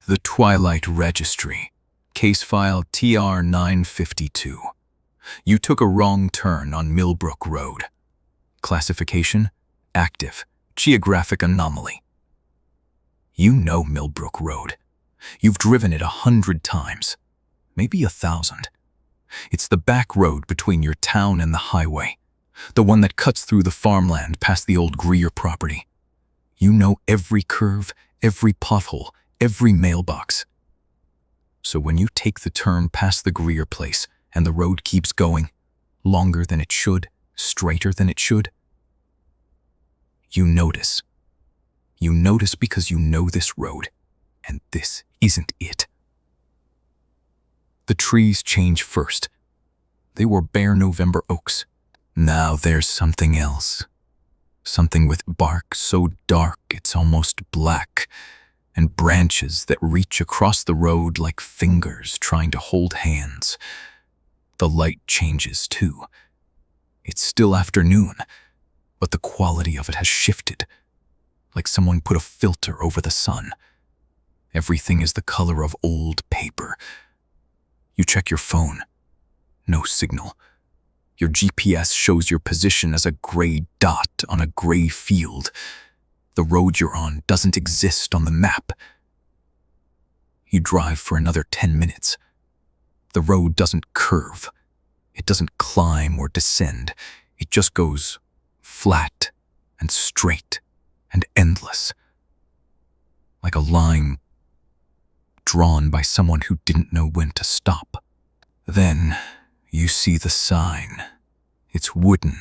The Twilight Registry, case file TR 952. You took a wrong turn on Millbrook Road. Classification: active, geographic anomaly. You know Millbrook Road. You've driven it 100 times, maybe 1,000. It's the back road between your town and the highway, the one that cuts through the farmland past the old Greer property. You know every curve, every pothole, every mailbox. So when you take the turn past the Greer place and the road keeps going, longer than it should, straighter than it should, you notice. You notice because you know this road, and this isn't it. The trees change first. They were bare November oaks. Now there's something else. Something with bark so dark it's almost black, and branches that reach across the road like fingers trying to hold hands. The light changes too. It's still afternoon, but the quality of it has shifted, like someone put a filter over the sun. Everything is the color of old paper. You check your phone. No signal. Your GPS shows your position as a gray dot on a gray field. The road you're on doesn't exist on the map. You drive for another 10 minutes. The road doesn't curve. It doesn't climb or descend. It just goes flat and straight and endless, like a line drawn by someone who didn't know when to stop. Then you see the sign. It's wooden,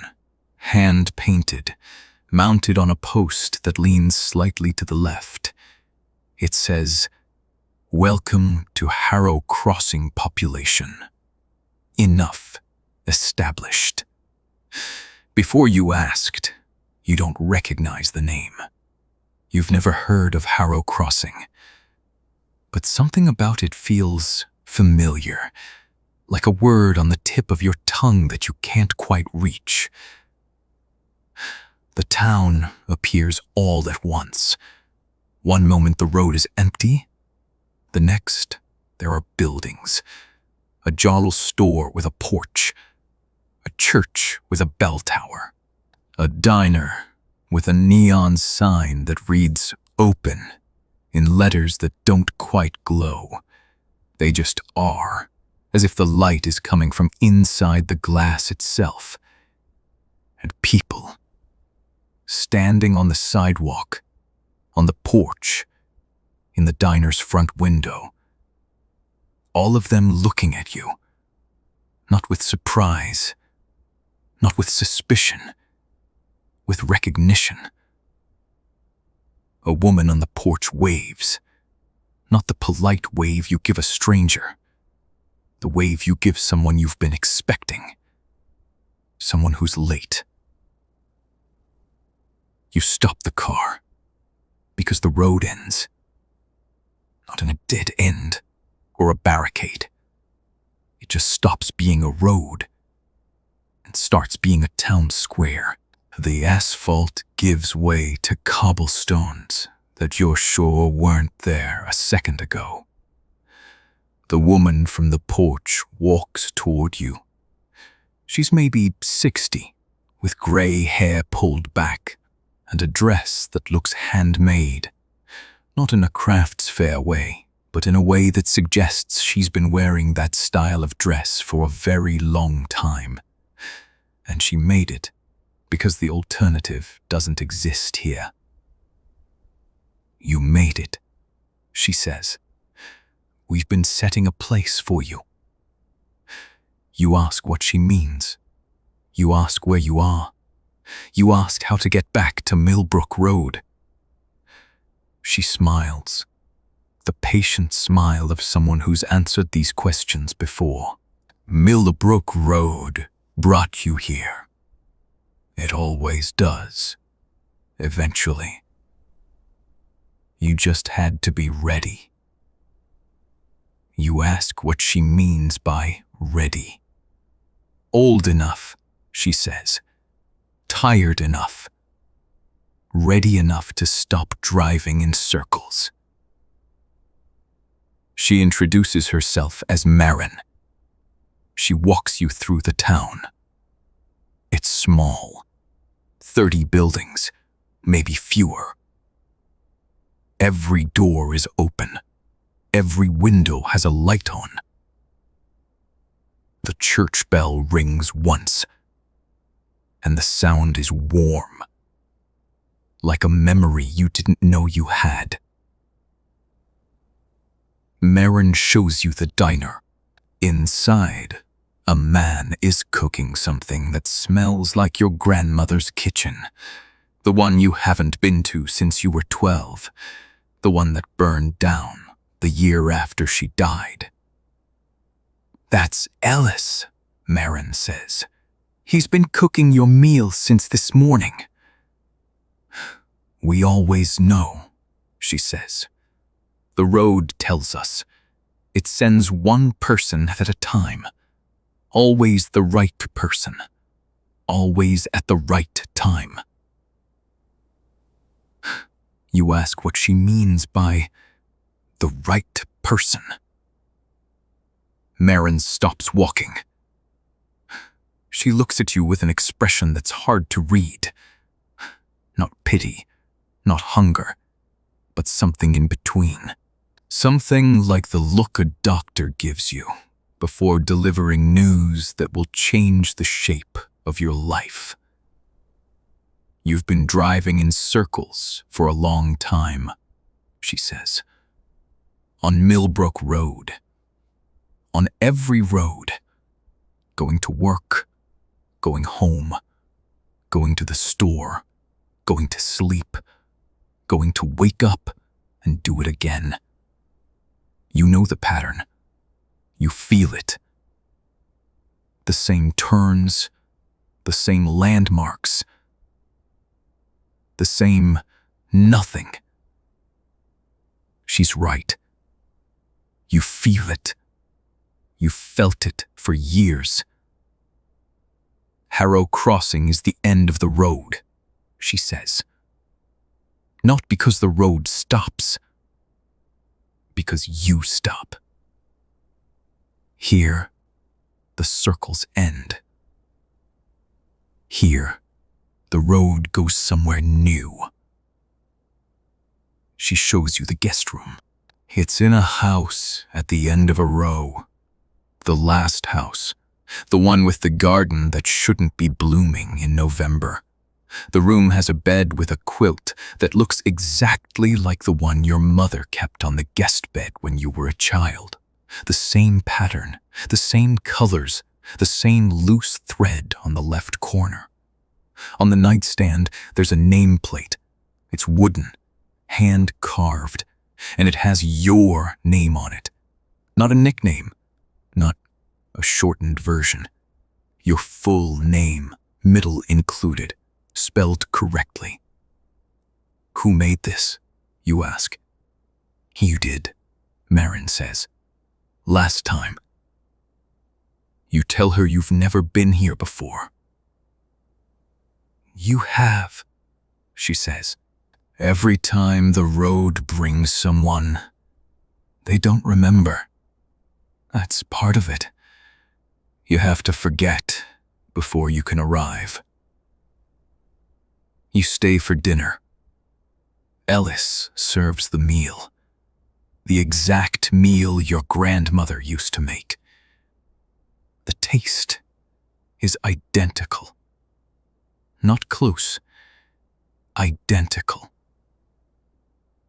hand-painted, mounted on a post that leans slightly to the left. It says, "Welcome to Harrow Crossing Population. Enough established." Before you asked, you don't recognize the name. You've never heard of Harrow Crossing. But something about it feels familiar, like a word on the tip of your tongue that you can't quite reach. The town appears all at once. One moment the road is empty. The next, there are buildings. A jolly store with a porch. A church with a bell tower. A diner with a neon sign that reads "Open" in letters that don't quite glow. They just are, as if the light is coming from inside the glass itself. And people, standing on the sidewalk, on the porch, in the diner's front window. All of them looking at you, not with surprise, not with suspicion, with recognition. A woman on the porch waves, not the polite wave you give a stranger, the wave you give someone you've been expecting, someone who's late. You stop the car, because the road ends, not in a dead end or a barricade. It just stops being a road and starts being a town square. The asphalt gives way to cobblestones that you're sure weren't there a second ago. The woman from the porch walks toward you. She's maybe 60, with gray hair pulled back, and a dress that looks handmade, not in a crafts fair way, but in a way that suggests she's been wearing that style of dress for a very long time. And she made it because the alternative doesn't exist here. "You made it," she says. "We've been setting a place for you." You ask what she means. You ask where you are. You ask how to get back to Millbrook Road. She smiles, the patient smile of someone who's answered these questions before. "Millbrook Road brought you here. It always does, eventually. You just had to be ready." You ask what she means by ready. "Old enough," she says. "Tired enough. Ready enough to stop driving in circles." She introduces herself as Marin. She walks you through the town. It's small. 30 buildings, maybe fewer. Every door is open. Every window has a light on. The church bell rings once, and the sound is warm, like a memory you didn't know you had. Marin shows you the diner. Inside, a man is cooking something that smells like your grandmother's kitchen, the one you haven't been to since you were 12, the one that burned down the year after she died. "That's Ellis," Marin says. "He's been cooking your meal since this morning." "We always know," she says. "The road tells us. It sends one person at a time. Always the right person. Always at the right time." You ask what she means by the right person. Marin stops walking. She looks at you with an expression that's hard to read. Not pity, not hunger, but something in between. Something like the look a doctor gives you before delivering news that will change the shape of your life. "You've been driving in circles for a long time," she says. "On Millbrook Road. On every road. Going to work, going home, going to the store, going to sleep, going to wake up and do it again. You know the pattern. You feel it. The same turns, the same landmarks, the same nothing." She's right. You feel it. You felt it for years. "Harrow Crossing is the end of the road," she says. "Not because the road stops, because you stop. Here, the circles end. Here, the road goes somewhere new." She shows you the guest room. It's in a house at the end of a row. The last house. The one with the garden that shouldn't be blooming in November. The room has a bed with a quilt that looks exactly like the one your mother kept on the guest bed when you were a child. The same pattern, the same colors, the same loose thread on the left corner. On the nightstand, there's a nameplate. It's wooden, hand-carved, and it has your name on it. Not a nickname, not a shortened version. Your full name, middle included, spelled correctly. "Who made this?" you ask. "You did," Marin says. "Last time." You tell her you've never been here before. "You have," she says. "Every time the road brings someone, they don't remember. That's part of it. You have to forget before you can arrive." You stay for dinner. Ellis serves the meal. The exact meal your grandmother used to make. The taste is identical. Not close. Identical.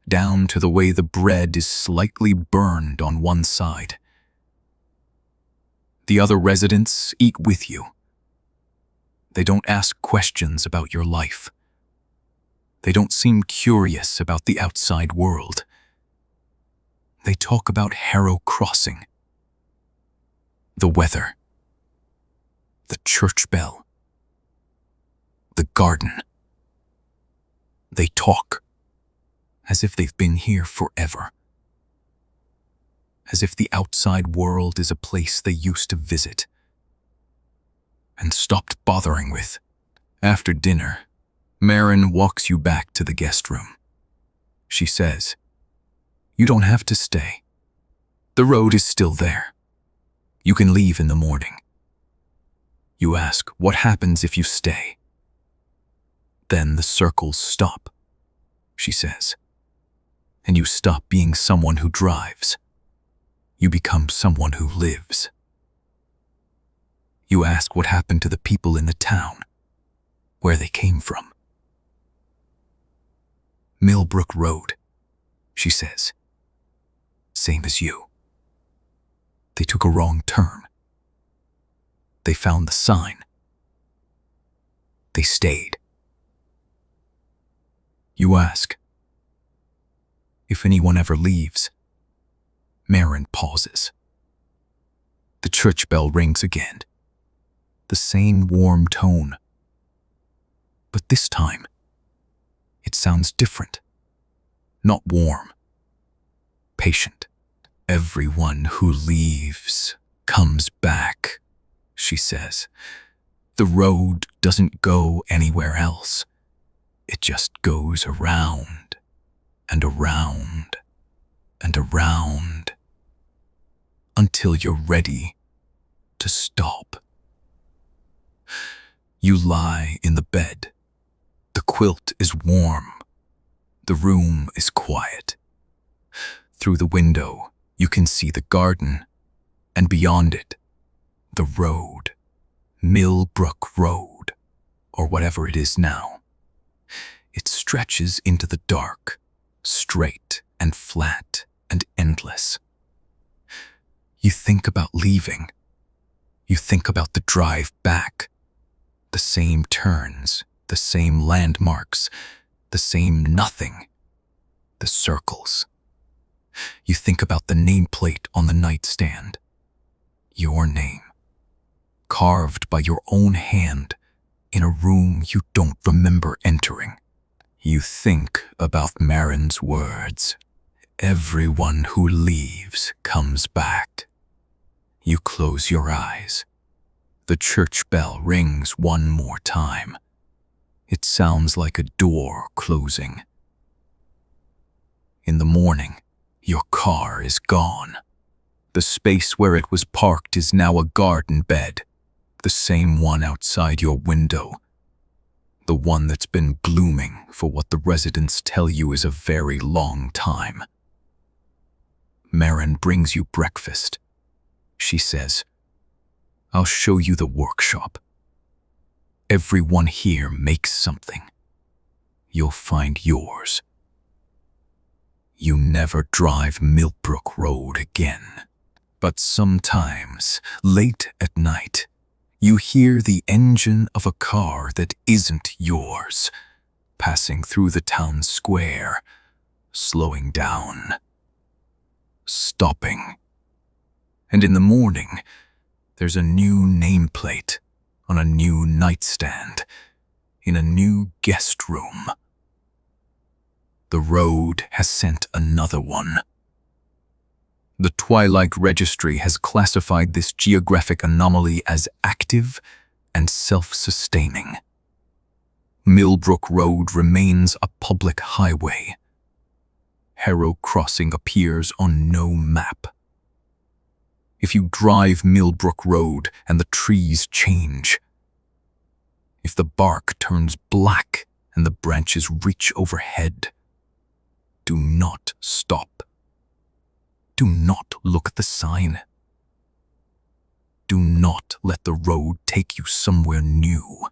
Down to the way the bread is slightly burned on one side. The other residents eat with you. They don't ask questions about your life. They don't seem curious about the outside world. They talk about Harrow Crossing, the weather, the church bell, the garden. They talk as if they've been here forever. As if the outside world is a place they used to visit and stopped bothering with. After dinner, Marin walks you back to the guest room. She says, "You don't have to stay. The road is still there. You can leave in the morning. You ask, what happens if you stay? Then the circles stop, she says. And you stop being someone who drives. You become someone who lives. You ask what happened to the people in the town, where they came from. Millbrook Road, she says. Same as you. They took a wrong turn. They found the sign. They stayed. You ask if anyone ever leaves. Marin pauses. The church bell rings again. The same warm tone. But this time, it sounds different. Not warm. Patient. Everyone who leaves comes back, she says. The road doesn't go anywhere else. It just goes around and around and around until you're ready to stop. You lie in the bed. The quilt is warm. The room is quiet. Through the window, you can see the garden, and beyond it, the road, Millbrook Road, or whatever it is now. It stretches into the dark, straight and flat and endless. You think about leaving. You think about the drive back, the same turns, the same landmarks, the same nothing, the circles. You think about the nameplate on the nightstand. Your name, carved by your own hand in a room you don't remember entering. You think about Marin's words. Everyone who leaves comes back. You close your eyes. The church bell rings one more time. It sounds like a door closing. In the morning, your car is gone. The space where it was parked is now a garden bed, the same one outside your window, the one that's been blooming for what the residents tell you is a very long time. Marin brings you breakfast. She says, I'll show you the workshop. Everyone here makes something. You'll find yours. You never drive Millbrook Road again. But sometimes, late at night, you hear the engine of a car that isn't yours, passing through the town square, slowing down, stopping. And in the morning, there's a new nameplate on a new nightstand in a new guest room. The road has sent another one. The Twilight Registry has classified this geographic anomaly as active and self-sustaining. Millbrook Road remains a public highway. Harrow Crossing appears on no map. If you drive Millbrook Road and the trees change, if the bark turns black and the branches reach overhead, do not stop. Do not look at the sign. Do not let the road take you somewhere new.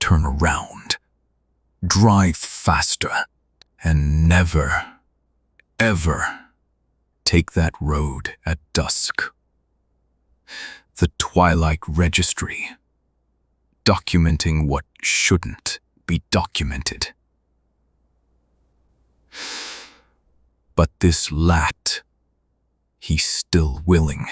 Turn around. Drive faster. And never, ever take that road at dusk. The Twilight Registry, documenting what shouldn't be documented. But this lat, he's still willing.